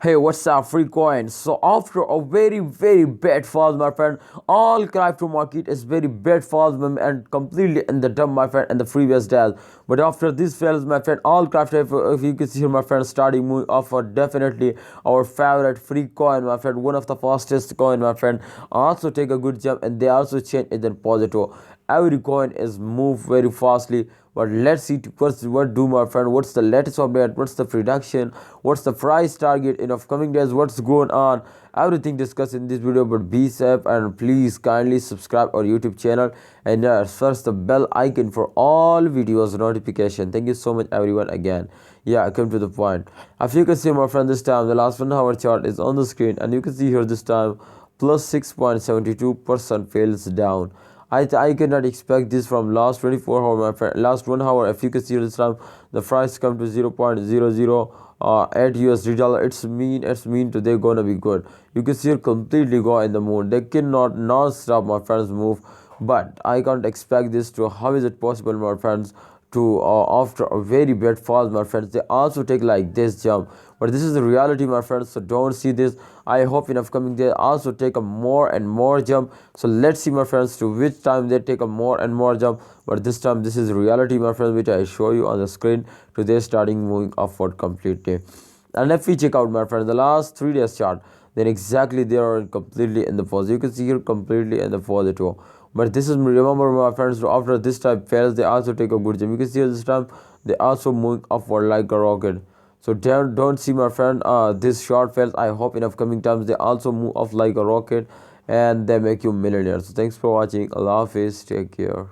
Hey, what's up, free coins? So after a very bad fall, my friend, all crypto market is very bad falls and completely in the dump, my friend, and the previous days. But after this fails, my friend, all crypto, if you can see here, my friend, starting moving off for definitely our favorite free coin, my friend, one of the fastest coin, my friend, also take a good jump, and they also change in the positive. Every coin is moved very fastly, but let's see first what do, my friend, what's the latest update, what's the production, what's the price target in upcoming days, what's going on, everything discussed in this video. But be safe and please kindly subscribe our YouTube channel and search the bell icon for all videos notification. Thank you so much everyone again. Yeah, I come to the point. As you can see, my friend, this time the last 1 hour chart is on the screen, and you can see here this time plus 6.72% fails down. I cannot expect this from last 24 hour, my friend. Last 1 hour, if you can see this time, the price come to 0.00 USD dollar. It's mean today gonna be good. You can see it completely go in the moon. They cannot non-stop, my friends, move. But I can't expect this to. How is it possible, my friends? To after a very bad fall, my friends, they also take like this jump, but this is the reality, my friends, so don't see this. I hope in upcoming days also take a more and more jump. So let's see, my friends, to which time they take a more and more jump. But this time this is reality, my friends, which I show you on the screen. Today starting moving upward completely. And if we check out, my friends, the last 3 days chart, then exactly they are completely in the positive. You can see here completely in the positive. But this is, remember, my friends, after this type fails, they also take a good jump. You can see this time they also moving upward like a rocket. So don't see, my friend, this short fails. I hope in upcoming times they also move off like a rocket and they make you millionaires. So thanks for watching. Allah Hafiz. Take care.